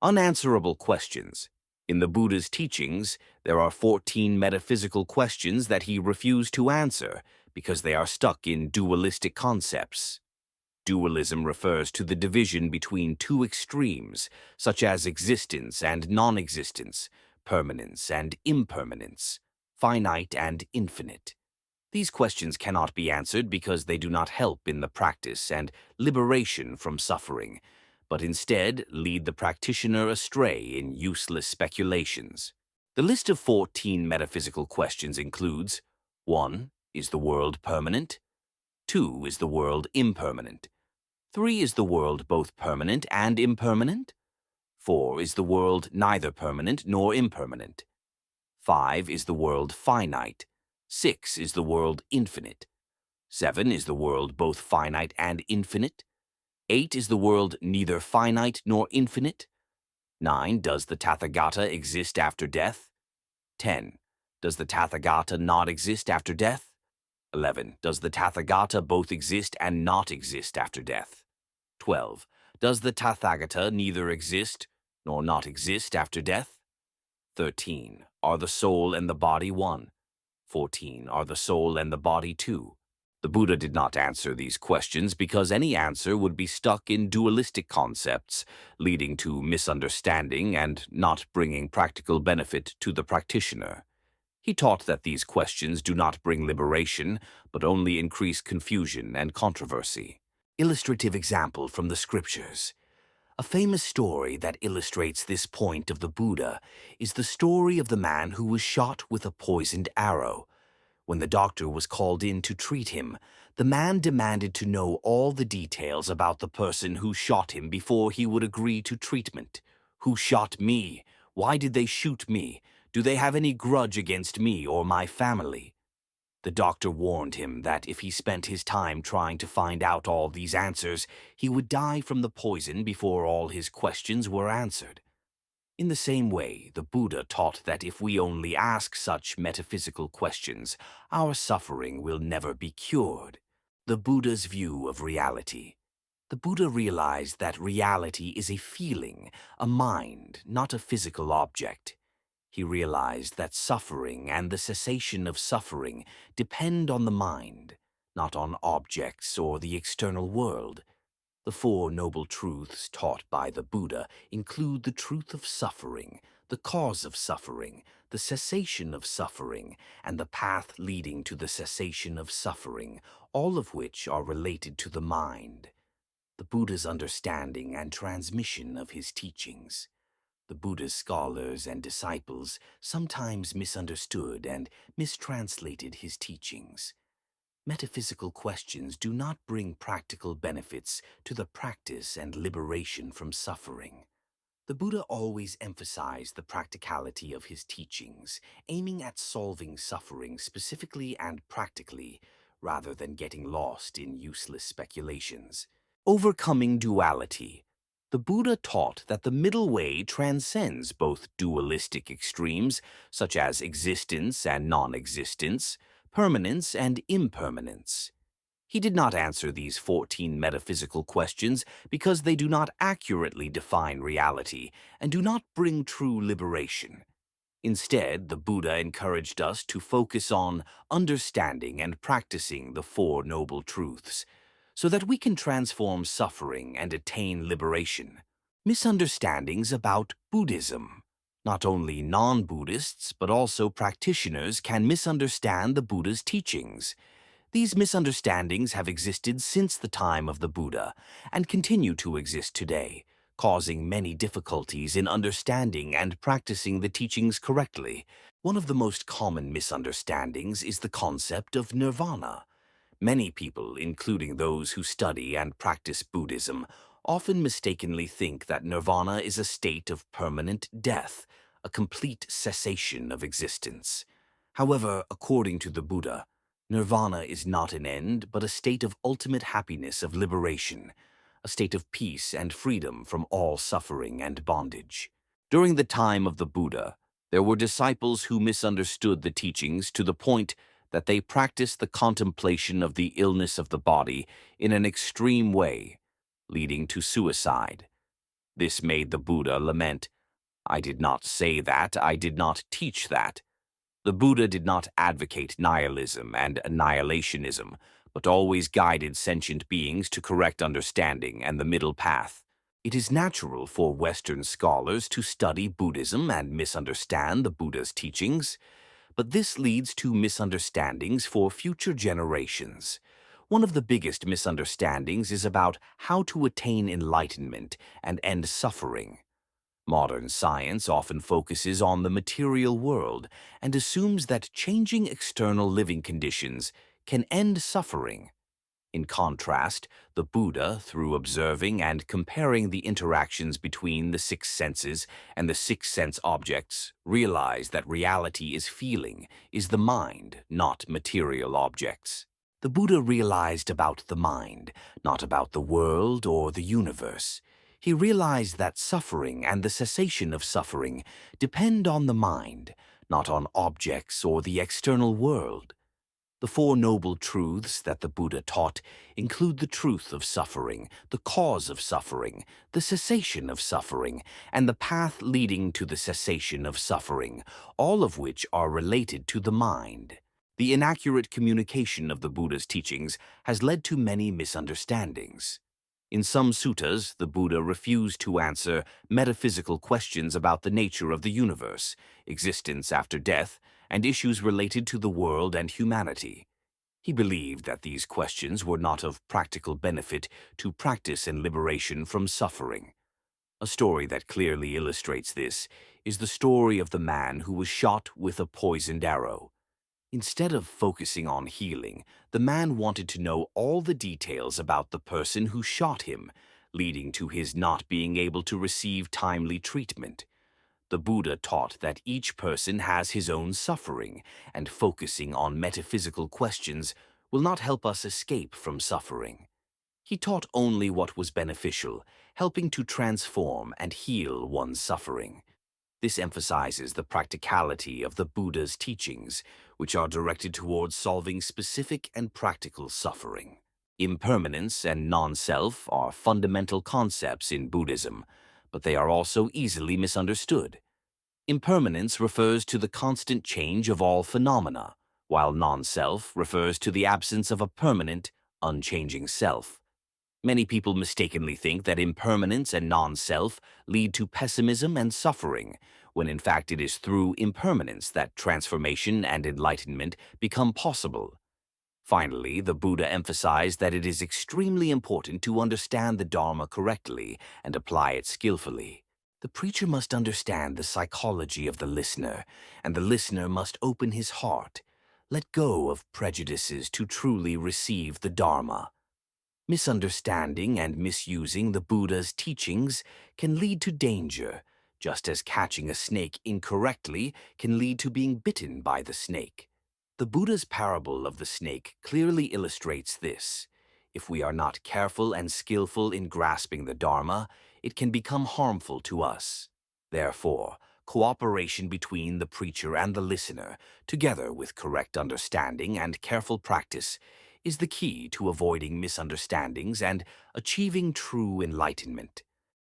Unanswerable questions. In the Buddha's teachings, there are 14 metaphysical questions that he refused to answer because they are stuck in dualistic concepts. Dualism refers to the division between two extremes, such as existence and non-existence, permanence and impermanence, finite and infinite. These questions cannot be answered because they do not help in the practice and liberation from suffering, but instead lead the practitioner astray in useless speculations. The list of 14 metaphysical questions includes: 1. Is the world permanent? 2. Is the world impermanent? 3. Is the world both permanent and impermanent? 4. Is the world neither permanent nor impermanent? 5. Is the world finite? 6. Is the world infinite? 7. Is the world both finite and infinite? 8. Is the world neither finite nor infinite? 9. Does the Tathagata exist after death? 10. Does the Tathagata not exist after death? 11. Does the Tathagata both exist and not exist after death? 12. Does the Tathagata neither exist nor not exist after death? 13. Are the soul and the body one? 14. Are the soul and the body two? The Buddha did not answer these questions because any answer would be stuck in dualistic concepts, leading to misunderstanding and not bringing practical benefit to the practitioner. He taught that these questions do not bring liberation, but only increase confusion and controversy. Illustrative example from the scriptures. A famous story that illustrates this point of the Buddha is the story of the man who was shot with a poisoned arrow. When the doctor was called in to treat him, the man demanded to know all the details about the person who shot him before he would agree to treatment. Who shot me? Why did they shoot me? Do they have any grudge against me or my family? The doctor warned him that if he spent his time trying to find out all these answers, he would die from the poison before all his questions were answered. In the same way, the Buddha taught that if we only ask such metaphysical questions, our suffering will never be cured. The Buddha's view of reality. The Buddha realized that reality is a feeling, a mind, not a physical object. He realized that suffering and the cessation of suffering depend on the mind, not on objects or the external world. The Four Noble Truths taught by the Buddha include the truth of suffering, the cause of suffering, the cessation of suffering, and the path leading to the cessation of suffering, all of which are related to the mind. The Buddha's understanding and transmission of his teachings. The Buddha's scholars and disciples sometimes misunderstood and mistranslated his teachings. Metaphysical questions do not bring practical benefits to the practice and liberation from suffering. The Buddha always emphasized the practicality of his teachings, aiming at solving suffering specifically and practically, rather than getting lost in useless speculations. Overcoming duality. The Buddha taught that the middle way transcends both dualistic extremes, such as existence and non-existence, permanence and impermanence. He did not answer these 14 metaphysical questions because they do not accurately define reality and do not bring true liberation. Instead, the Buddha encouraged us to focus on understanding and practicing the Four Noble Truths, so that we can transform suffering and attain liberation. Misunderstandings about Buddhism. Not only non-Buddhists, but also practitioners can misunderstand the Buddha's teachings. These misunderstandings have existed since the time of the Buddha and continue to exist today, causing many difficulties in understanding and practicing the teachings correctly. One of the most common misunderstandings is the concept of nirvana. Many people, including those who study and practice Buddhism, often mistakenly think that nirvana is a state of permanent death, a complete cessation of existence. However, according to the Buddha, nirvana is not an end, but a state of ultimate happiness of liberation, a state of peace and freedom from all suffering and bondage. During the time of the Buddha, there were disciples who misunderstood the teachings to the point that they practiced the contemplation of the illness of the body in an extreme way, leading to suicide. This made the Buddha lament, "I did not say that, I did not teach that." The Buddha did not advocate nihilism and annihilationism, but always guided sentient beings to correct understanding and the middle path. It is natural for Western scholars to study Buddhism and misunderstand the Buddha's teachings, but this leads to misunderstandings for future generations. One of the biggest misunderstandings is about how to attain enlightenment and end suffering. Modern science often focuses on the material world and assumes that changing external living conditions can end suffering. In contrast, the Buddha, through observing and comparing the interactions between the six senses and the six sense objects, realized that reality is feeling, is the mind, not material objects. The Buddha realized about the mind, not about the world or the universe. He realized that suffering and the cessation of suffering depend on the mind, not on objects or the external world. The Four Noble Truths that the Buddha taught include the truth of suffering, the cause of suffering, the cessation of suffering, and the path leading to the cessation of suffering, all of which are related to the mind. The inaccurate communication of the Buddha's teachings has led to many misunderstandings. In some suttas, the Buddha refused to answer metaphysical questions about the nature of the universe, existence after death, and issues related to the world and humanity. He believed that these questions were not of practical benefit to practice and liberation from suffering. A story that clearly illustrates this is the story of the man who was shot with a poisoned arrow. Instead of focusing on healing, the man wanted to know all the details about the person who shot him, leading to his not being able to receive timely treatment. The Buddha taught that each person has his own suffering, and focusing on metaphysical questions will not help us escape from suffering. He taught only what was beneficial, helping to transform and heal one's suffering. This emphasizes the practicality of the Buddha's teachings, which are directed towards solving specific and practical suffering. Impermanence and non-self are fundamental concepts in Buddhism, but they are also easily misunderstood. Impermanence refers to the constant change of all phenomena, while non-self refers to the absence of a permanent, unchanging self. Many people mistakenly think that impermanence and non-self lead to pessimism and suffering, when in fact it is through impermanence that transformation and enlightenment become possible. Finally, the Buddha emphasized that it is extremely important to understand the Dharma correctly and apply it skillfully. The preacher must understand the psychology of the listener, and the listener must open his heart, let go of prejudices to truly receive the Dharma. Misunderstanding and misusing the Buddha's teachings can lead to danger, just as catching a snake incorrectly can lead to being bitten by the snake. The Buddha's parable of the snake clearly illustrates this. If we are not careful and skillful in grasping the Dharma, it can become harmful to us. Therefore, cooperation between the preacher and the listener, together with correct understanding and careful practice, is the key to avoiding misunderstandings and achieving true enlightenment.